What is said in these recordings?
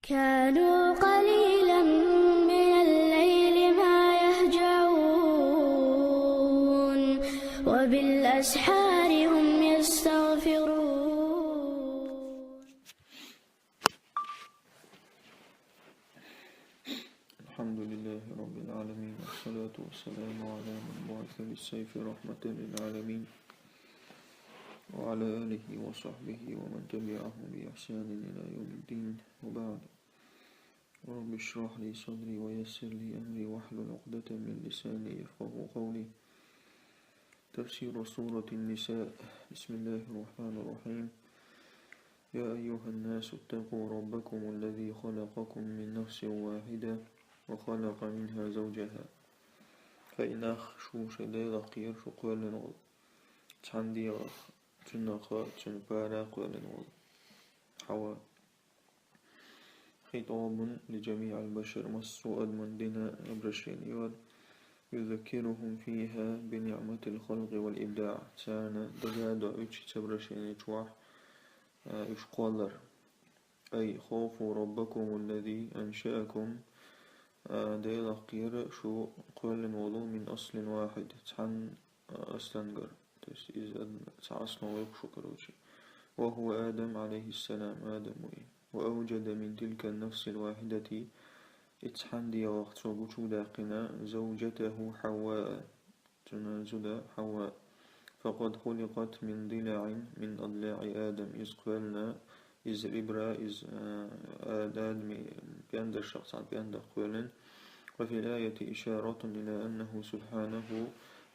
كانوا قليلا من الليل ما يهجعون وبالأسحار هم يستغفرون. الحمد لله رب العالمين، والصلاة والسلام على من بعث بالسيف رحمة للعالمين، وعلى آله وصحبه ومن تبعهم بإحسان إلى يوم الدين، وبعد. رب اشرح لي صدري ويسر لي أمري واحلل عقدة من لساني يفقه قولي. تفسير سورة النساء. بسم الله الرحمن الرحيم. يا أيها الناس اتقوا ربكم الذي خلقكم من نفس واحدة وخلق منها زوجها. فإنخ شو شديد قير شو قول نغل تحندي تنخا تنبارا قول نغل حواء. خطاب لجميع البشر مسو أدمن دنا أبرشين يود يذكرهم فيها بنعمة الخلق والإبداع. تانا دقادا أجي تبرشين يتوح إشقالر. أي خوفوا ربكم الذي أنشأكم ديلا قير شو قول نولو من أصل واحد تحن أصلنجر إذا تعصنا ويقشو كروشي، وهو آدم عليه السلام. آدم وأوجد من تلك النفس الواحدة اتحندي وقت وقشو داقنا زوجته حواء تنازل حواء. فقد خلقت من ضلع من أضلاع آدم إذ قلنا إذ إبرا إذ آدم بأندر شخص عن بأندر قولن. وفي الآية إشارة إلى أنه سبحانه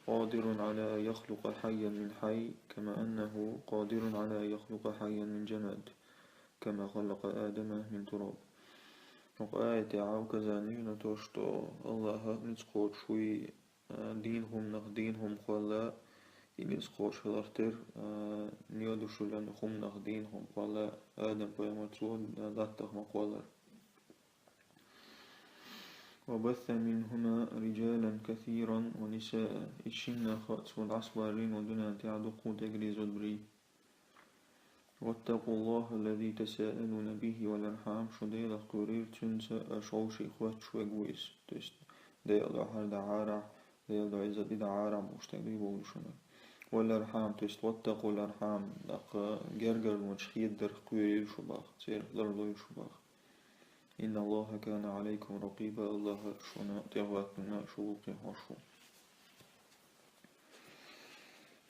قادر على أن يخلق حيا من حي، كما أنه قادر على أن يخلق حيا من جماد كما خلق آدم من تراب. وآية عاوك زانين توشتو الله نتقوت شوي دينهم نخدينهم خلا ينسقوش هلفتر نيودوشو لنخم نخدينهم خلا آدم بيمتون داتخ مقولر. وبث منهما رجالا كثيرا ونساء إشنا خأس والعصبارين ودنا تعدقو تجريز البري. واتقوا الله الذي تساءلون به والأرحام. شديد قرير تنسى أشوش إخوات شوغويس تست ديال أحر دعارة ديال عزة دعارة مشتغلي بولشنا والأرحام تست. واتقوا الأرحام دق جرجر مشخيد در قرير شباخ تير لرضي شباخ. إن الله كان عليكم رقيبا. الله شنا تغواتنا شوقي وشو.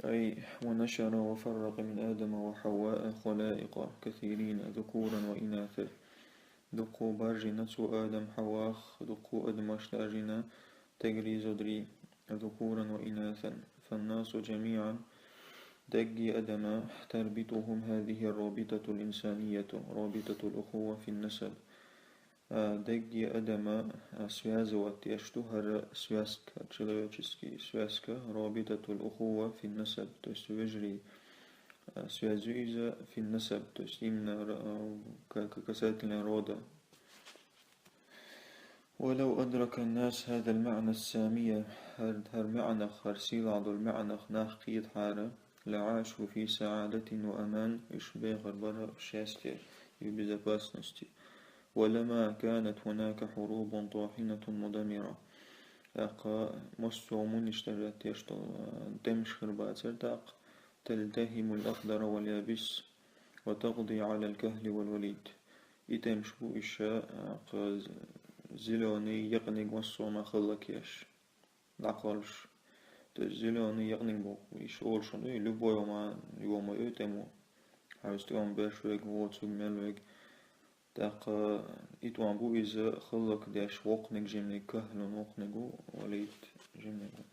أي ونشر وفرق من آدم وحواء خلائق كثيرين ذكورا وإناثا. دقو بارجنا سو آدم حواخ دقو أدمش تاجنا تجري زدري ذكورا وإناثا. فالناس جميعا دقي أدم تربطهم هذه الرابطة الإنسانية رابطة الأخوة في النسب. دقي أدم سوازوات يشتهر سواسك تشلويتشسكي سواسك رابطة الأخوة في النسب تستوجري سوازويزا في النسب تستيمنا كساتنا رودا. ولو أدرك الناس هذا المعنى السامية هر معنى خرسيل عضو المعنى ناخ قيد حارة لعاشوا في سعادة وأمان إشباغ البراء شاستي يبزباسنستي. ولما كانت هناك حروب طاحنة مدمرة أقا مستومون اشترت يشتو دمش خرباتر داق تلتهم الأخضر واليابس وتقضي على الكهل والوليد. إتمشبو إشاء زلوني يقنق وصوما خلق يش لعقالش تزلوني يقنق بو إش أولشن لبو يوما يتمو حاوستيون باشوك ووتسوك ملوك داق إتوان بو إذا خلق داش وقنق جمني كهل وقنقو وليد جمنقو.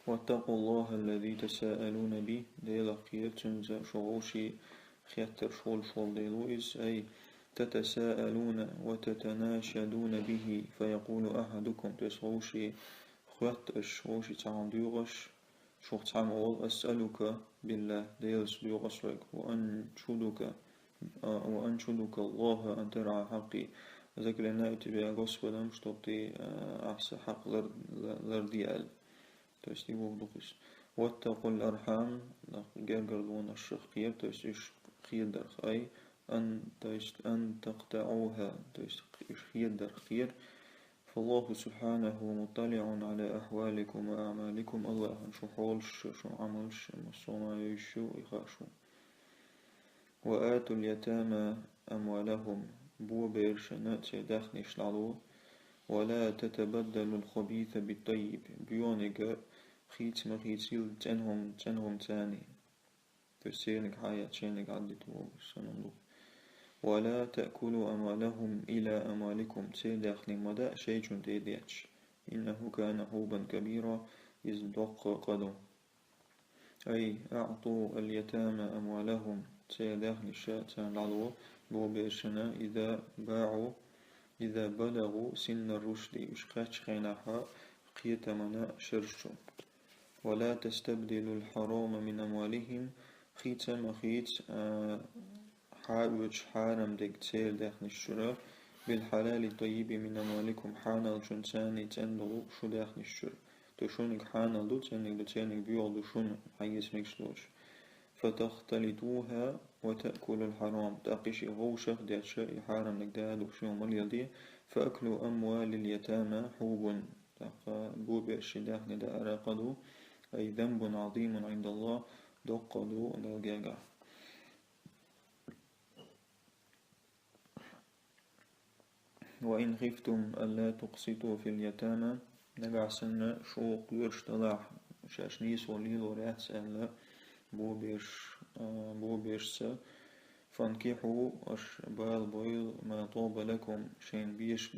واتقوا الله الذي تساءلون به ديلا قير تنزا شغوشي خياتر شول ديلويز. أي تتساءلون وتتناشدون به فيقول أحدكم تسغوشي خواتش غوشي تعنديغش شوخ تعمول أسألك بالله ديلس ديغسرك وأنشدك الله أن ترعى حقي. ذاك لنا اتباع غسولا مش تبطي أحسن حق لرديال تستي وقدقش. واتقوا الأرحام جرجر لون الشخير تستيش خير درخ. أي أن تقطعوها خير در خير. فالله سبحانه مطلع على أحوالكم وأعمالكم. الله شو حولش شو عملش مصونا يشو يخاشو. وآتوا اليتامى أموالهم بو بيرشنا تدخنش لعلو. ولا تتبدلوا الخبيث بالطيب بيونيك خيت مخيتيل تنهم تاني تسيرنك حياة شينك عدتو سنندو. ولا تأكلوا أموالهم إلى أموالكم تدخني مدى شيء تديتش إنه كان حوبا كبيرا يزدق قدم. أي أعطوا اليتامى أموالهم تدخني شاتان لعلو بو بيرشنا إذا بلغوا سن الرشد إشقاتش خيناها قيتمنا شرشو. ولا تستبدلوا الحرام من أموالهم خيت مخيت حاوج حارم ديك تسير داخل الشراء بالحلال الطيب من أموالكم حانل جنساني تندلو شو داخل الشراء تشونك حانل دو تسينك بيوضو شون حيث مكسلوش. فتختلطوها وتأكلوا الحرام تأقشي غوشة ديت شيء حارم نقداد وشيء مليدي. فأكلوا أموال اليتامى حوب بوب الشداح نداء راقدو أي ذنب عظيم عند الله دقدو دلقاقع. وإن خفتم ألا تقسطوا في اليتامى نقع سنة شو قيرش طلع شاشنيس وليل وريات سألا بو بيرش فانكحوا أشبال بيض ما طاب لكم شين بيش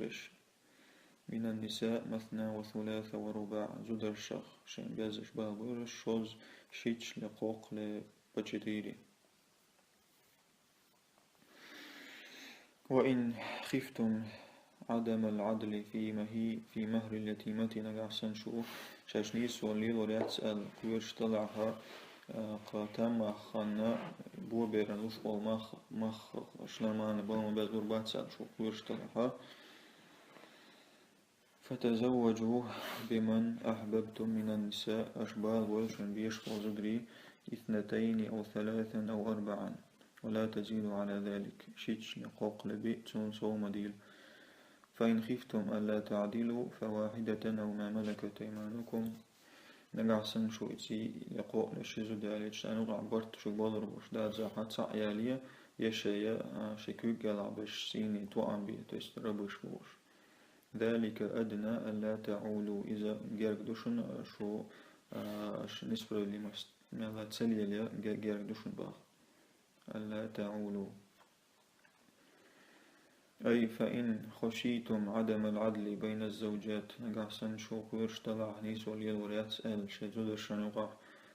من النساء مثنى وثلاث ورباع زدر الشخ شين بيز أشبال بيض شوز شيتش لقوق لبجتيري. وإن خفتم عدم العدل في مهر اليتيمة نقع سنشو شاشنيس وليل وريات سأل كويرش طلعها قاتم خنا بو بيرنوش مخ شلمان بالما بزور باتسال شو كويرش طلعها. فتزوجوا بمن أحببتم من النساء أشبال ويشن بيش وزدري 2 أو 3 أو 4 ولا تزيدوا على ذلك شيتش لقوق لبئت صو مديل. فإن خفتم ألا تعدلوا فواحدة أو ما ملكت أيمانكم نقع سن شو إتي يقوء لشيزو دالي تشتانو عبرت شو بادر بوش دا زاحات سعيالية يشايا شكوك قلع بش سيني توعن بي تستربش بوش. ذلك أدنى ألا تعولوا إذا جارك دوشن شو نسبة لا تسلي ليا جارك دوشن باخ ألا تعولوا. أي فإن خشيتم عدم العدل بين الزوجات نقع سنشو قيرش طلع نيس وليل وريات سأل شزود الشنقع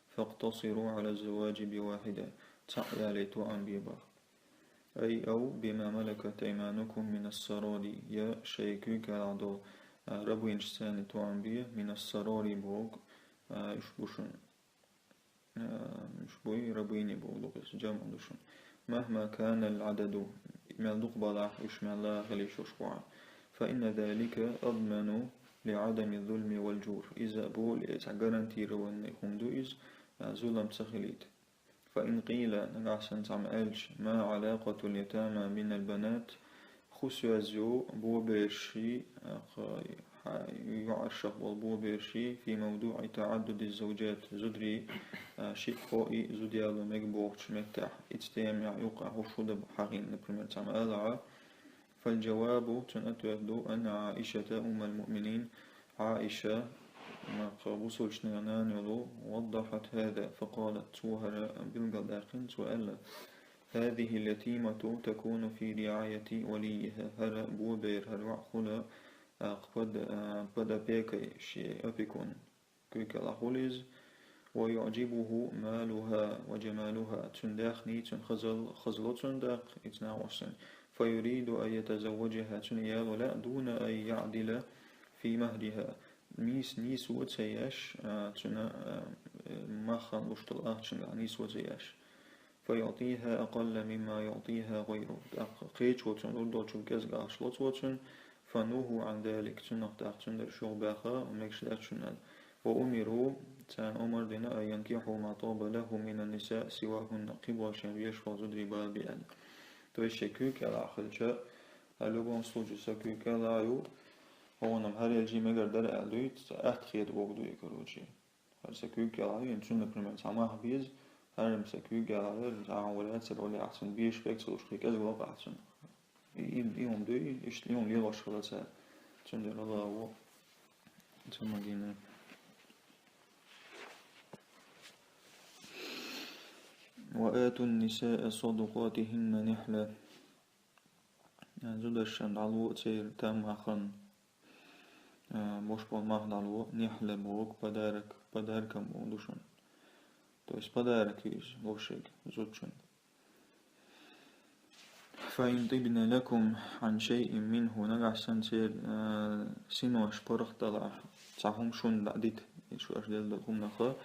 فاقتصروا على الزواج بواحدة تعيالي توعن بيبا. أي أو بما ملكت أيمانكم من السراري يا شيكو كالعدو ربوين شساني توعن بيه من السراري بوغ إشبوشن إشبوي ربويني بوغ لغس جمع دوشن مهما كان العدد مالدوق بلاح وشمال لا غليش وشقوع. فإن ذلك أضمن لعدم الظلم والجور إذا بول إتعقرنتي روان يخمدو إز ظلم تخليت. فإن قيل نقعسن تعمالش ما علاقة اليتامى من البنات خسوازيو بوبيرشي يعرشق والبوبيرشي في موضوع تعدد الزوجات زدري شيخوئي زديالو مقبوغش متاح اتستيمع يقع وشود بحقين نبرمير تعمالها. فالجواب تنأتوهدو أن عائشة أم المؤمنين عائشة ما قبوسوش نغنانيولو وضحت هذا فقالت سوهر بالقداقين سؤال هذه اليتيمة تكون في رعاية وليها هر بوبير هر وعخلا قد بيك شيء أبيكون كيك الأخوليز ويعجبه مالها وجمالها تنداخني خزل تنداق اتناوشن فيريد أن يتزوجها تنيال ولا دون أن يعدل في مهرها نيس وتسياش تنا مخن وشتل تشنغ نيس وتسياش فيعطيها أقل مما يعطيها غيره قيش وتن ردوش الكزغ أشلوت وتن فنوه عن ذلك تنقطع تندر شو باخا ومكش لا تشنال. وأمروا تان أمر دنا أن ينكحوا ما طاب له من النساء سواهن قبل شان يشفى زدري بال بأل. То есть كوك على خلشة هلو بون صوج سكوك على يو هو نم هر يجي مگر در علويت أتخيد وقدو يكروجي هر سكوك على يو إنسون نبرمي سامح بيز هر مسكوك على يو عمولات سلولي أحسن بيش فيك سلوش خيك أزغلق أحسن يوم دوي إيش يوم ليه غش خلاص تندر الله هو ثم جينا وآتوا النساء صدقاتهن نحلة يعني زود الشند على تير تام أخن مش بالمهد على نحلة بوك بدارك مودوشن то есть подарок есть лошадь زوجن فإن طبن لكم عن شيء منه نجح سنتير سنوش برخ طلع تعهم شون بعدت شو أجدل لكم نخا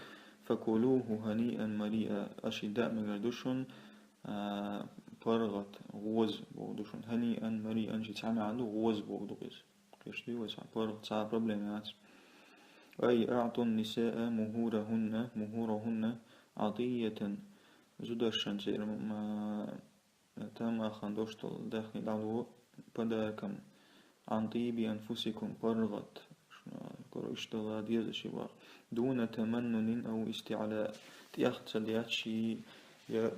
فكلوه هنيئا مريئا أشداء مجردوشن برغت غوز بودوشن هنيئا مريئا شي تعمل عنده غوز بودوش كيش لي وسع برغ تاع بروبليمات أي أعطوا النساء مهورهن عطية زودشن سير ما تم أخن دوشتل داخل دعوة بداكم عن طيب أنفسكم برغت كروشتلا ديز شبار دون تمنن أو استعلاء تيخت سلياتشي يا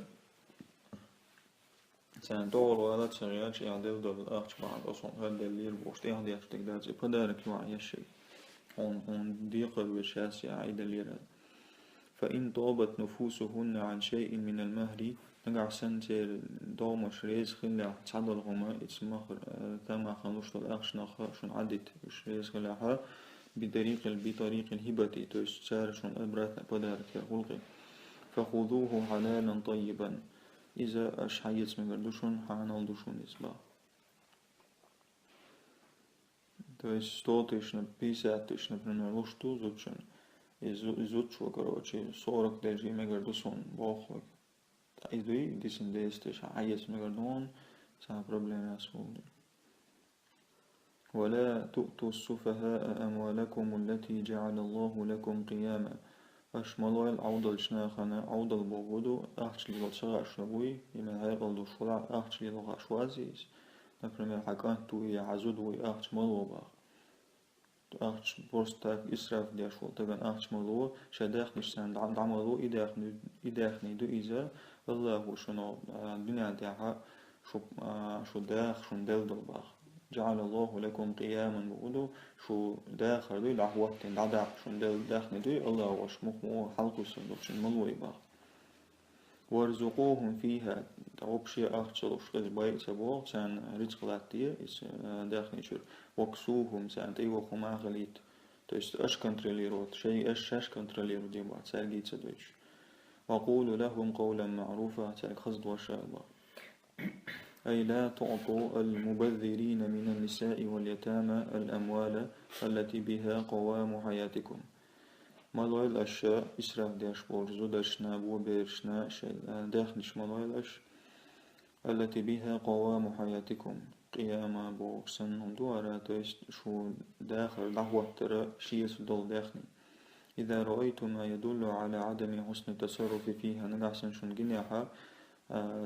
سان دول ولا تسرياتشي عدل دول أخش بعد أصلا هذا اللي البوشت يهدي أشتك دازي بدارك يوعي الشيء هون ضيق الوشاس عيد الليرة فإن طابت نفوسهن عن شيء من المهر نقع سنتر دوم شريز خلا تعدل هما اسمخر تما خلوش الأخش نخ شن عدت شريز خلاها بطريق الهبة تستار شن أبرات بدارك الغلق فخذوه حلالا طيبا إذا أشحيت مقردوشن حانال دوشن إسبا то есть 100 тысяч, 50 тысяч, например, вот что изучен. Изучу, короче, 40 даже мегардусон, бохлик. Иду и десен 10 тысяч, а есть мегардон, сама проблема освободит. ولا تؤتوا السفهاء أموالكم التي جعل الله لكم قياما أشملوا العودة لشناخنا عودة البوغودو أحشلي لغة شنبوي يمن هاي قلدو شرع أحشلي لغة شوازيز например, حكانتو يعزودو أحش ملوبا أحش بوستاك إسراف دياشول تبان أحش ملو شداخ نشتان دعملو إداخني دو إذا الله شنو الدنيا ديها شو داخ شو دلدل باخ جعل الله لكم قياما بقولو شو داخل دو لعوات دعداخ شو داخني دو الله وش مخمو حلقو سندو شن ملوي باخ وارزقوهم فيها تعوبشي أخشلوش قز باي سبوغ سان رزق لاتيه داخل شر وكسوهم سان تيوخم أغليت تيست أش كنتروليروت شيء أش كنتروليرو دي بعد سالجيت سدوش وقولوا لهم قولا معروفا سالك خصد وشابا أي لا تعطوا المبذرين من النساء واليتامى الأموال التي بها قوام حياتكم مالوي الأشياء إسراف ديش بورزو داشنا بو بيرشنا داخلش مالوي الأش التي بها قوام حياتكم قيامة بوكسن دوارا تيست شو داخل دعوة ترى شيء سدول داخلي إذا رأيتم ما يدل على عدم حسن التصرف فيها نقعسن شون جنيحة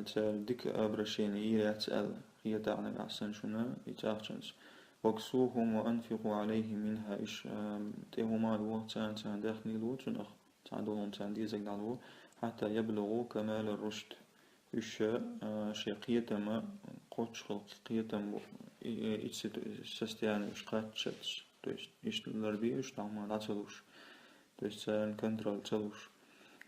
تسأل ديك أبرشين إيرا تسأل هي تاعنا نقعسن شونا يتاخشنش وكسوهم وأنفقوا عليه منها إيش تهما الوقت سان داخل الوقت شنخ تعدلهم سان ديزك دعوه حتى يبلغوا كمال الرشد إيش شيقية ما قوتش خلق قية ما إيش سستيان إيش قاتشتش إيش الأربي إيش نعم عتلوش سان كنترول تلوش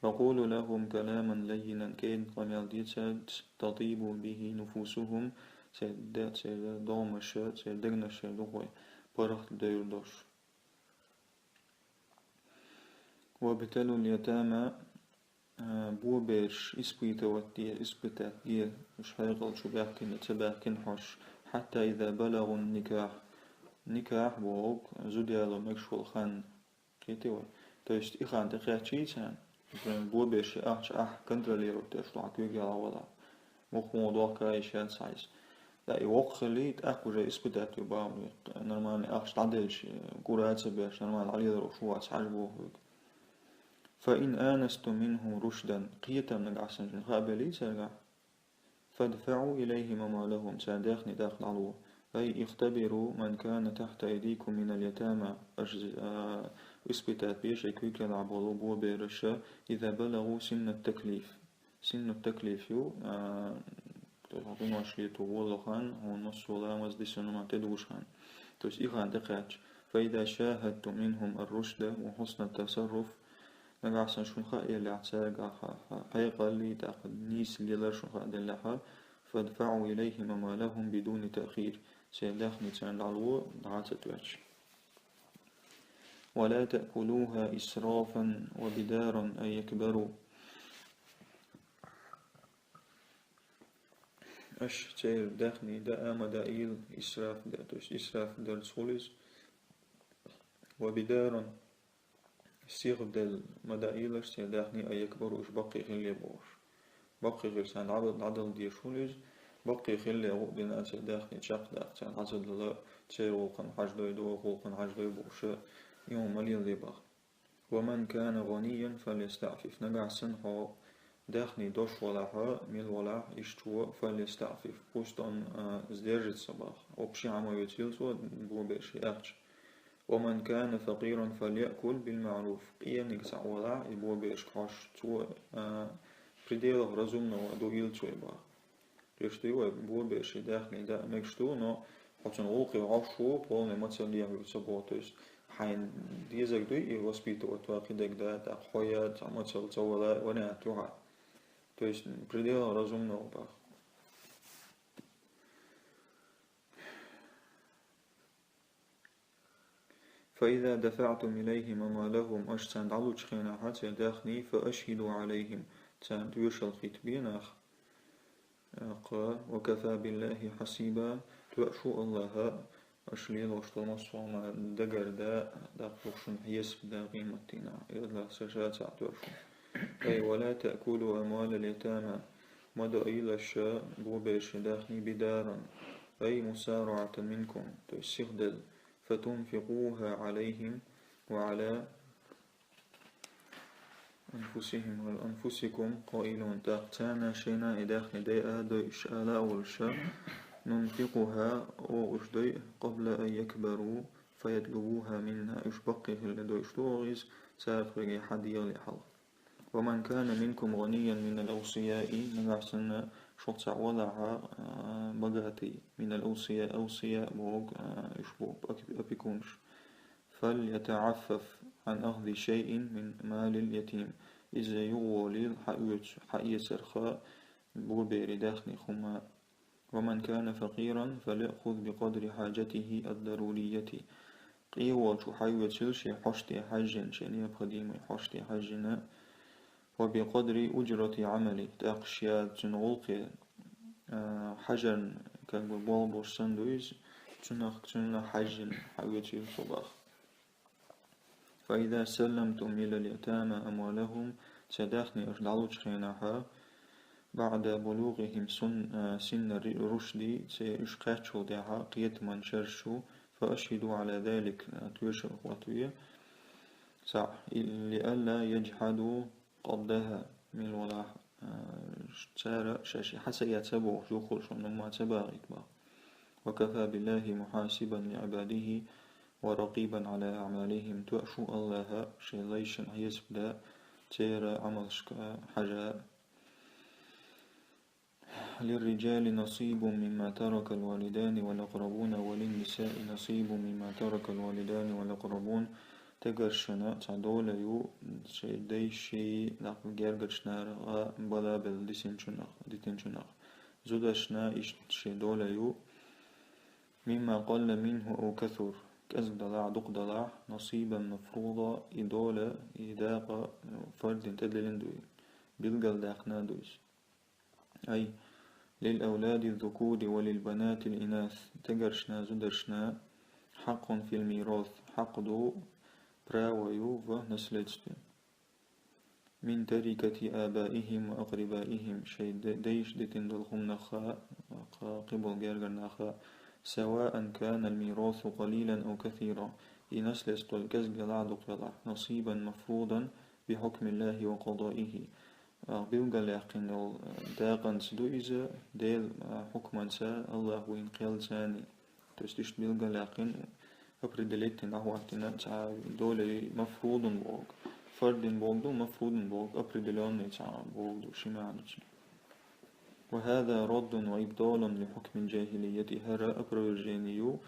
وقولوا لهم كلاما لينا كين قميل ديتساد تطيب به نفوسهم سيدات سيدات دوم الشات سيدقن الشات دوغوي برخت ديردوش وابتلوا اليتامى بو بيرش اسبيتا واتيه اسبيتا ديه مش هيقل شو بيحكي تباكن حش حتى إذا بلغوا النكاح بوغ زوديالو مكشول خان كيتيوي تيست إخان تقياتشي سان بو بيرش كنتروليرو تشلو عكويك على وضع مخمو دوكا إيشان سايز لا يوخليت أكو جاي إسبيتات يبامي نرماني أخش تعدلش قرات سبيش نرمان علي ذرو شوات عجبوه فإن آنستم منهم رشدا قيتا من العسن خابلي سرقا فادفعوا إليهم أموالهم سادخني داخل علوه أي اختبروا من كان تحت أيديكم من اليتامى إثبتات بيش يكويك العبولو بو بيرشا إذا بلغوا سن التكليف. سن التكليف يو تقوم عشرية والله هون نص ولا مزدي سنو ما تدوشان توش إيغان دقاتش. فإذا شاهدتم منهم الرشد وحسن التصرف نقعسن شون خائر اللي اعتساق حقيقة اللي تأخذ نيس اللي لرشون خائر لها فادفعوا إليهم أموالهم بدون تأخير سيداخني تسان العلو دعاتة واتش. ولا تأكلوها إسرافا وبدارا أن يكبروا. أش تير داخني دا أما دائل إسراف دا توش إسراف دال سوليز وبدارا السيغ دال مدائلش تير داخني أن يكبروا إش بقي غير بوش بقي غير سان عدل دي شوليز بقي غير غودين أتير داخني تشاق داخ تير عزل لا تير وقن حاج دويدو وقن حاج دوي بوش يوم مليل دي بخ. ومن كان غنيا فليستعفف نقع سنحو داخني دوش ولاها ميل ولا إشتو فليستعفف بوستون زديرجت صباح وبشي عمو يتيلسو بو بيشي أخش. ومن كان فقيرا فليأكل بالمعروف قيام نقسع ولا بو بيش خاش تو предел разумного до илчеба. Рештио бо беши дахни да мекшту но хотен олқи авшу полный материал собой то есть حين ديزك دوي يوسبيتو توقيدك دا تخويا تعمل تولا وانا توها то есть предел разумного бах. فإذا دفعتم إليهم أموالهم أشتان علوش خينا حتى داخني فأشهدوا عليهم تان دوش الخطبين أخ وكفى بالله حسيبا توأشوا الله أشليل وشتوما صوما دقر دا دقوشن يسب دا قيمتنا إلا سجات عتوشن. أي ولا تأكلوا أموال اليتامى مدى إلى الشاء بوبيش داخني بدارا أي مسارعة منكم تسيخدل فتنفقوها عليهم وعلى أنفسهم وأنفسكم قائلون تاقتانا شينا إداخل ديئة دوش آلاء والشاء ننفقها أو أشدي قبل أن يكبروا فيطلبوها منا إشبقه لدوش توغيز سارق حدير لحظ. ومن كان منكم غنيا من الأوصياء نقعسنا شخص وضعها بغاتي من الأوصياء أوصياء بوغ إشبوب أبيكونش فليتعفف عن أخذ شيء من مال اليتيم إذا يغولي حقية سرخاء بوبير داخل خما. ومن كان فقيرا فليأخذ بقدر حاجته الضرورية قيوة حيوة سلشي حشتي حجن شنية بقديم حشتي حجنا وبقدر أجرة عملي تأقشيات تنغلقي حجن كالبوالبوش سندويز تنغ حجن حيوة سلصباخ. فإذا سلمتم إلى اليتامى أموالهم تداخني أجدعوش خيناها بعد بلوغهم سن الرشد سيشقاتشو دعا قيت من شرشو فأشهدوا على ذلك تويش أخواتوية لألا يجحدوا قبضها من الولاح شارع شاشي حسا يتبع شوخل شنما تباغت با. وكفى بالله محاسبا لعباده ورقيبا على أعمالهم تؤشو الله شيليشن يسبدا تيرا عمل حاجة. للرجال نصيب مما ترك الوالدان والأقربون وللنساء نصيب مما ترك الوالدان والأقربون تقرشنا تعدول يو شيدي شي لقب جرقشنا رغا بلا ديتنشنخ زودشنا إش شيدول يو مما قل منه أو كثر كأزق دلاع دق دلاع نصيبا مفروضا إدولة إداقة فرد تدلين دوي بلقل داقنا دويس. أي للأولاد الذكور وللبنات الإناث تقرشنا زدرشنا حق في الميراث حق دو براويو ونسلتشت من تركة آبائهم وأقربائهم شيء ديش ديتن دلهم نخا قبل جرجر نخا سواء كان الميراث قليلا أو كثيرا ينسلست الكزق لعدق يلع نصيبا مفروضا بحكم الله وقضائه بيلقى لكن داقن سدو إذا ديل حكما سا الله وين قيل ثاني تستيش بيلقى لكن أبردلت نحو تاع دولة مفروض بوق فرد بوق دو مفروض بوق أبردلون تاع بوق دو شمعنى. وهذا رد وإبطال لحكم الجاهلية هرى أبرجينيو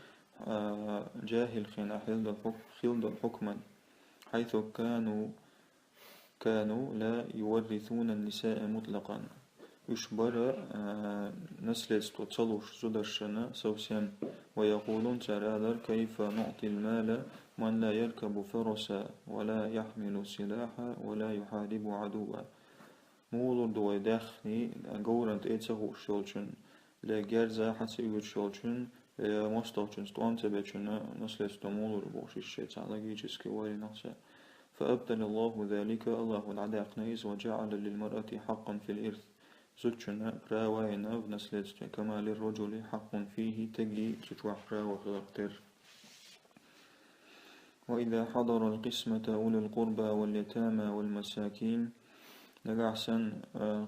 جاهل خنا خلد الحكم حيث كانوا لا يورثون النساء مطلقا يشبر نسلت وتصلوش زدرشنا سوسيا ويقولون ترى كيف نعطي المال من لا يركب فرسا ولا يحمل سلاحا ولا يحارب عدوا مولر دوي داخني غورنت ايتسهو شولشن لا جرزا حتى يقول شولشن مستوشن ستوان تبعشن نسلت مولر بوش الشيطان لقيتش كواري نقصا فأبدل الله ذلك الله العداق نيز وجعل للمرأة حقا في الإرث زوجنا راوينا بنسلت كما للرجل حق فيه تجي تتوح راوغتر. وإذا حضر القسمة أولي القربى واليتامى والمساكين نجعسن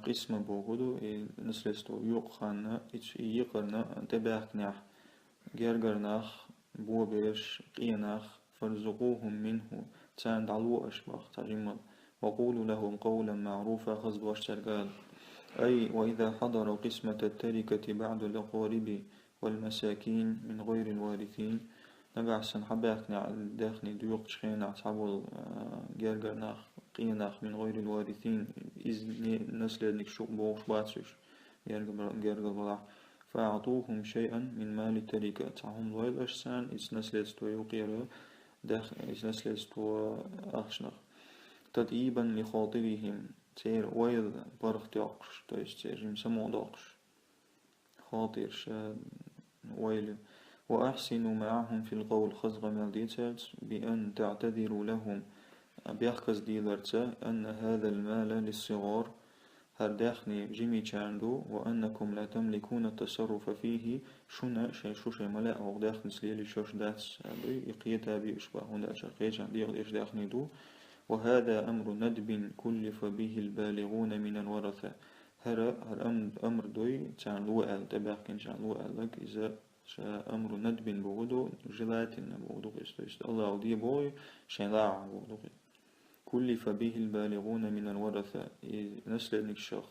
قسمة بوغدو نسلستو يقخنا يقرنا تباكنح جرجرناخ بوبيش قيناخ فارزقوهم منه تان دعلو أشباخ تجمل وقولوا لهم قولا معروفا خزب واشترقال. أي وإذا حضر قسمة التركة بعد الأقارب والمساكين من غير الوارثين نجعسن حباكنا داخني ديوق شخينا تعبول جرجرناخ قيناخ من غير الوارثين إذن نسل نكشوق بوش باتسوش جرجر بلاح فأعطوهم شيئا من مال التركة تعهم ضويل أشسان إذ نسل استويوقيرا داخل إذ نسل استو أخشنخ تدئيبا لخاطرهم تير ويل برخ تاقش تير يمسمو داقش خاطر شاد ويل. وأحسنوا معهم في القول خزغ مالديتات بأن تعتذروا لهم بيحكز ديلرتا أن هذا المال للصغار هرداخني جيمي تشاندو وأنكم لا تملكون التصرف فيه شنا شوشي ملاء أو داخل سليلي شوش داتس يقيتا بيشبه هنا شقيت عندي غيش داخني دو. وهذا أمر ندب كلف به البالغون من الورثة هر أمر دوي تان لوأل تباكن تان لوأل لك إذا أمر ندب بودو جلاتين بودو الله دي بوي شين لا بودو كلف به البالغون من الورثة نسل نكشخ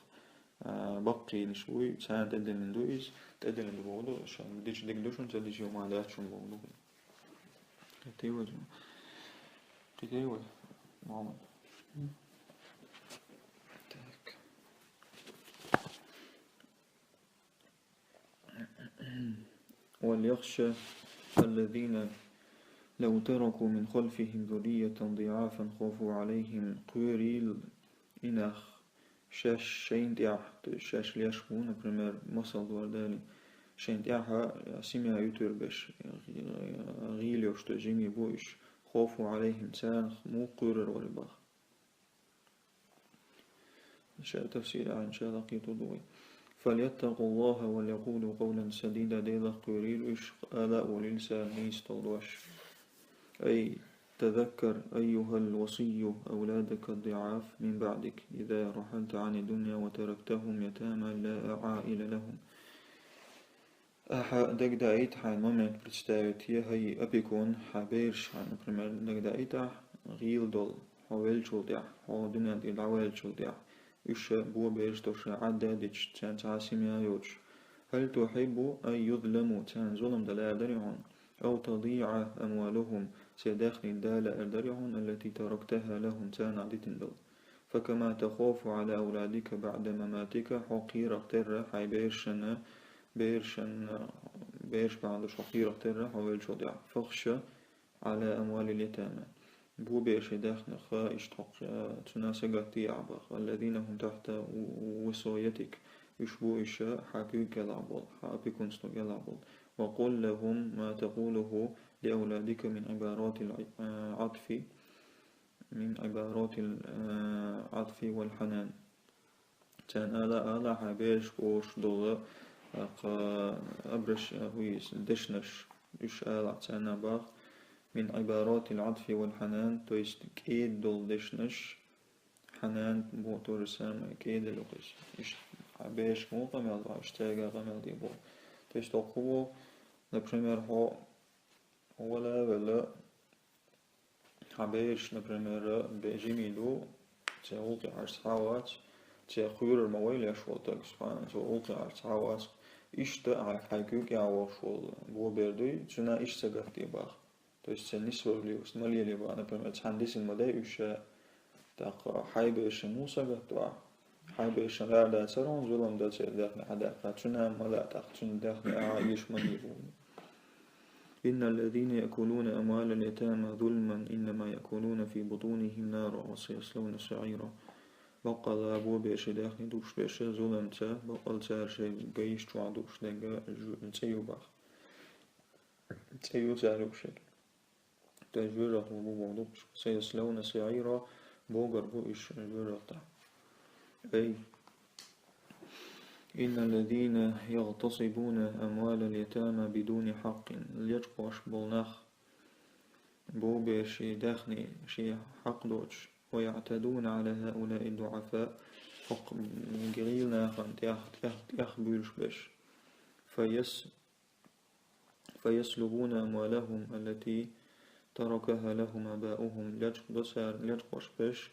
بقي نشوي تان تدل دويس تدل بودو شان ديش دكدوشن تديش يوم على شون بودو كتيوة معمل تاك وليخشى الذين لو تركوا من خلفهم ذرية ضعافا خافوا عليهم قيريل إنخ شاش شين دياح شاش ليشمون برمير مصل وردالي شين دياحا سمع يتربش غيليوش تجيمي بوش خافوا عليهم تانخ مو قرر ورباخ شاء تفسير عن شاء لقيت ضوي. فليتقوا الله وليقولوا قولا سديدا ديلا قريل إش آلاء للسان يستوضوش. أي تذكر أيها الوصي أولادك الضعاف من بعدك إذا رحلت عن الدنيا وتركتهم يتامى لا عائل لهم. دك دايت حان ممن برستاوت هي أبيكون حبيرش عن برمال دك دايت غيل دول حوال شلدع حو دنيا دي العوال شلدع إيش بو بيرش توش عدادش تان تعاسيميا يوش. هل تحب أن يظلموا تان ظلم دلا درعون أو تضيع أموالهم سيداخل دالا أردرعون التي تركتها لهم تان عدتن دول. فكما تخاف على أولادك بعد مماتك حقير اختر حي بيرش بعد شقير اختر حوال شلدع فخشى على أموال اليتامى بو بيش داخل خائش تناسقتي عبخ الذين هم تحت وصايتك يشبو إشاء حابيك العبال حابيكون سنوك العبال. وقل لهم ما تقوله لأولادك من عبارات العطف والحنان تان آلا حابيش بوش دوغا أبرش هويس دشنش إش آلا تان باخ من عبارات العطف والحنان تويست كيد دول دشنش حنان بوتور سام كيد لوكس إيش عبيش مو قمل اشتاق قمل دي بو تشتاقو например ولا عبيش например بجميلو تأوقع عرسحاوات تأخير المويل يشوطك سبحانه تأوقع عرسحاوات إيش على حيكوك يا وشول بو بردوي تنا إيش سقفتي باخ то есть نسبة لي وسمالي لي بقى например تحدث المدى إيش تاق حيبش موسى قطع حيبش غير سرون ظلم داخل حدا فتنا ملا تاقتن داخل عايش مليبون إن الذين يأكلون أموال اليتامى ظلما إنما يأكلون في بطونهم نارا وسيصلون سعيرا بقى أبو بيش داخل دوش بيش ظلم تا بقى تارشي قيش توعدوش لنقا تسيو باخ تسيو تاروشي تجوره وبوضوش سيصلون سعيرا بوغر بوش جوره أي إن الذين يغتصبون أموال اليتامى بدون حق ليجقوش بولناخ بو بيشي داخني شي حق دوش ويعتدون على هؤلاء الضعفاء حق قليل ناخن تيخ بيلش بيش فيسلبون أموالهم التي تركها لهم آباؤهم ليجقوش بيش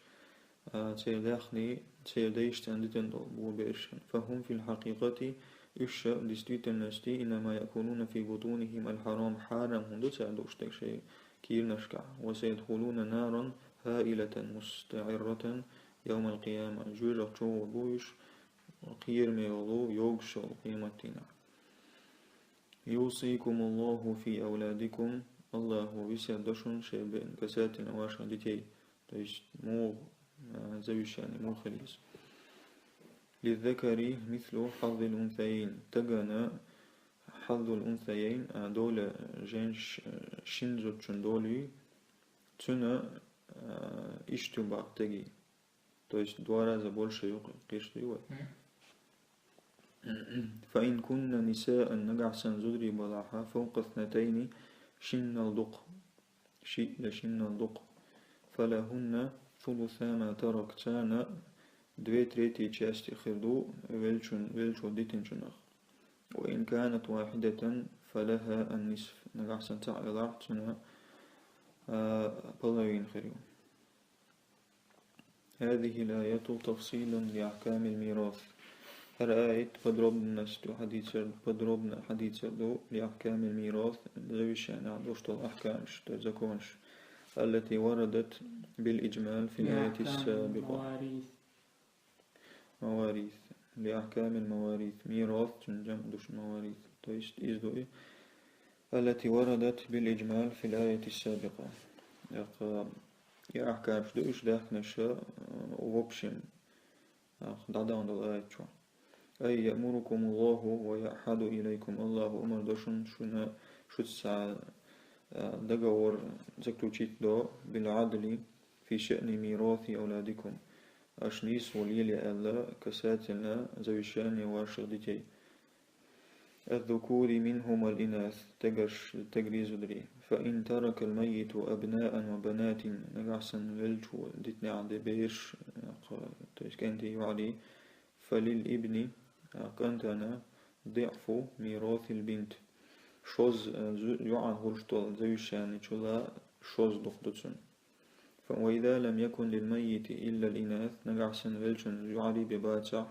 تيداخني تيديش تندتن بو بيش فهم في الحقيقة إيش ديستويت النستي إنما يأكلون في بطونهم الحرام حارم هندو تعدوش تكشي كير نشكع وسيدخلون نارا هائلة مستعرة يوم القيامة جورة شو بوش قير ميولو يوغش القيامتنا يوصيكم الله في أولادكم الله بيسيدشون شيبين كساتنا واشهدتي تيش مو زويش يعني مو خليص للذكر مثل حظ الأنثيين تجانا حظ الأنثيين دولة جنش شنزو تشندولي تنا اشتباه تجي то есть 2 раза больше يقيش فإن كن نساء نقعسا زدري بلاحا فوق 2 شن الدق فلهن ثلث ما تركتان 2/3 части خردو велчو ديتنشنخ وإن كانت واحدة فلها النصف نقعسا تعلق تنا بلاوين خريو هذه الآية تفصيل لأحكام الميراث الآية подробно حديث لأحكام الميراث زويش يعني عدوش الأحكام تزكونش التي وردت بالإجمال في الآية السابقة مواريث لأحكام المواريث ميراث جمع دوش مواريث التي وردت بالإجمال في الآية السابقة يا أحكام شدوش داخنش وبشم دعدان الآية أي يأمركم الله ويأحد إليكم الله أمر دوشن شنا شتسع دقور زكتوشيت دو بالعدل في شأن ميراث أولادكم أشنيس وليلي ألا كساتنا زويشان واشغدتي الذكور منهم والإناث تجريز دري فإن ترك الميت أبناء وبنات نقعسن ولجو دتني عند بيش كنتي علي فللابن كنتنا ضعف ميراث البنت شوز يعن هرشتول زويشان شولا شوز دخدتسن وإذا لم يكن للميت إلا الإناث نقعسن ولجن يعلي بباتع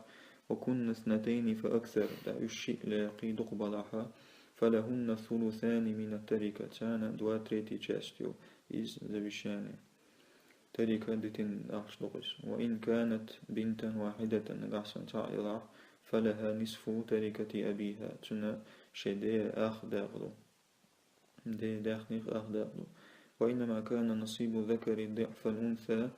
وكن 2 فأكثر دا الشيء لاقي دقبلها فلهن الثلثان من التركة تانا 2/3 частью из завещания تركة دتن أخش دقس وإن كانت بنتا واحدة نقعسن تعيلا فلها نصف تركة أبيها تنا شدي أخ داغلو دي داخني أخ داغلو وإنما كان نصيب ذكر ضعف الأنثى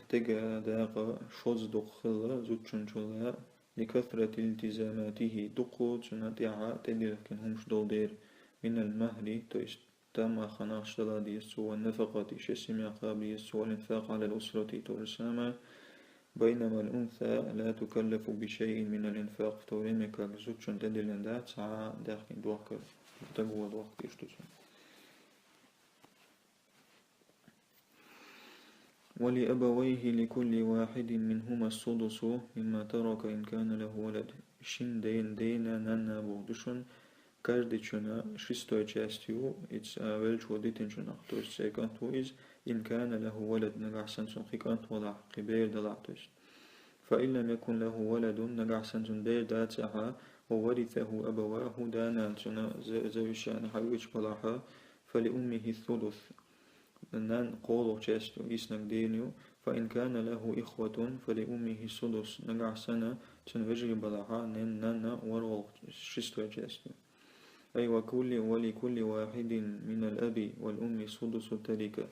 تجا داغ شوز دخلا زوجن شولا لكثرة التزاماته دقو تنتعا تدير كنهمش دولدير من المهر تويست تم خناش دلاديس والنفقة شسمع قابليس والإنفاق على الأسرة ترساما بينما الأنثى لا تكلف بشيء من الإنفاق توريمك زوجن تدير لندات ساعة داخل دوكر تقوى دوكر يشتوسن ولأبويه لكل واحد منهما السدس مما ترك إن كان له ولد. Шин дейна нанна богдушун каждый чуна шестой частью it's величу дитинчунах. То есть секанту из إن كان له ولد نجح سنسون خيكانت وضع قبيل دلع. То есть فإن لم يكن له ولد نجح سنسون بير داتها وورثه أبواه دانا زوجان حيوش بلاها فلأمه الثلث نان قولو частью إسنك دينيو. فإن كان له إخوة فلأمه السدس نجع سنة تنوجي بلاها نان ورغ شستوى частью. أي ولكل واحد من الأب والأم سدس التركة.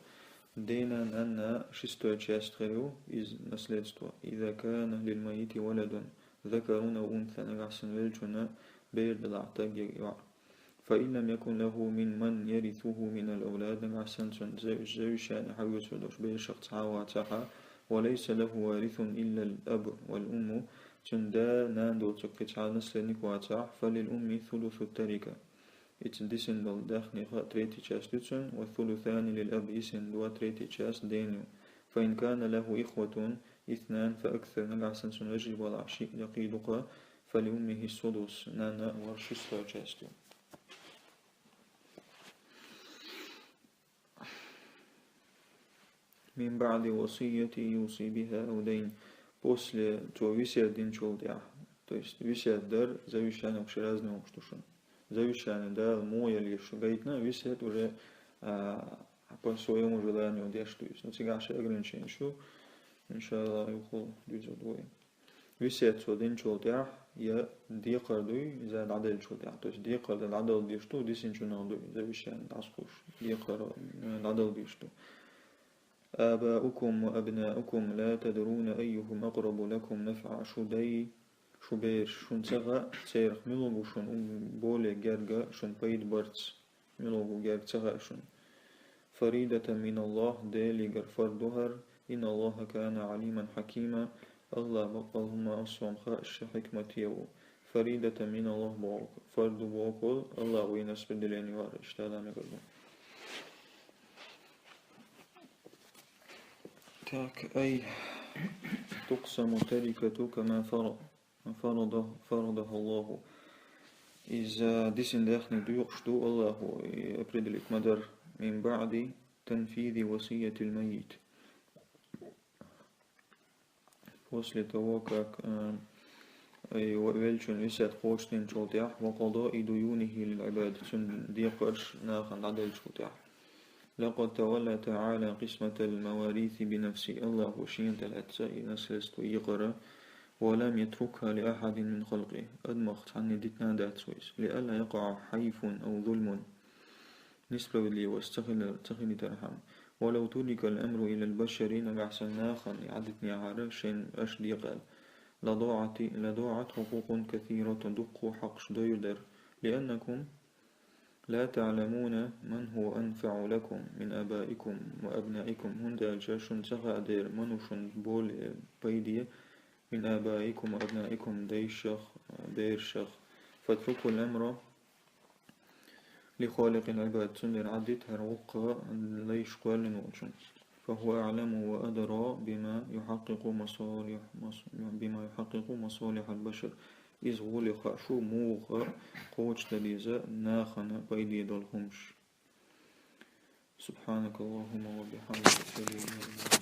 دينا أن شستوى часть غيره из наследства. إذا كان للميت ولد ذكر أو أنثى نجع سنوجنا بير دلعتاج يعر. فإن لم يكن له من يرثه من الأولاد نجع سنسون زوجان حيوس ودوش بير شخص عواتها وليس له وارث إلا الأب والأم تندا ناندو تقطع نسل نكواتع فللأم ثلث التركة. اتدسن داخل تريتي частицун والثلثان للأب إسن دوا تريتي част دينيو. فإن كان له إخوة اثنان فأكثر نجع سنسون وجب والعشي يقيدك فلأمه السدس نانا ورشستوى частью. من بعد وصية يوصي بها أو دين. После то висят динчолдя. То есть висят дар завещание вообще разные обществен. Завещание да мой или шугайтна висят уже по своему желанию действуют. Но сега ще ограничение что иншаллах يخل جزء دوي. висят то динчолдя я дикардуй за العدل شولدя. То есть дикард العدل ديشتو дисинчунадуй завещание дасхуш дикар العدل ديشتو. آباؤكم وأبناؤكم لا تدرون أيهم أقرب لكم نفع شبير شن سغا سيرخ ملوغو شن بولي جرغا شن بيد برتس ملوغو جرغ سغا شن فريدة من الله ديلي غرفر دهر إن الله كان عليما حكيما الله اللهم أصوم خاش حكمة يو فريدة من الله بوك فرد بوكل الله وينس بدلين وار اشتالا مقلو أي تقسم تركة كما فرضها الله. إذا ديسن داخل ديوقشتو الله يبردلك مدر من بعد تنفيذ وصية الميت. после того, как величен висят почтен чолтях وقضاء ديونه للعباد ديقرش ناخن عدل чолтях. لقد تولى تعالى قسمة المواريث بنفسه. الله وشين تلاتسا نسلست ويقرأ ولم يتركها لأحد من خلقه. أدمخت عني ديتنا دات سويس لألا يقع حيف أو ظلم نسبة لي واستخل ترحم. ولو ترك الأمر إلى البشر نبعث ناخا عدتني عرشين أشدي قال لضاعت حقوق كثيرة دق حق شديردر لأنكم لا تعلمون من هو أنفع لكم من آبائكم وأبنائكم. هندا الجاشن سغا دير منوشن بول بيدي من آبائكم وأبنائكم ديشخ بيرشخ فاتركوا الأمر لخالق العباد سندر عدت هروقا ليش قال نوشن فهو أعلم وأدرى بما يحقق مصالح البشر. إذ غلق شو موغ قوش تليزا ناخنا بيدي دالهمش. سبحانك اللهم وبحمدك.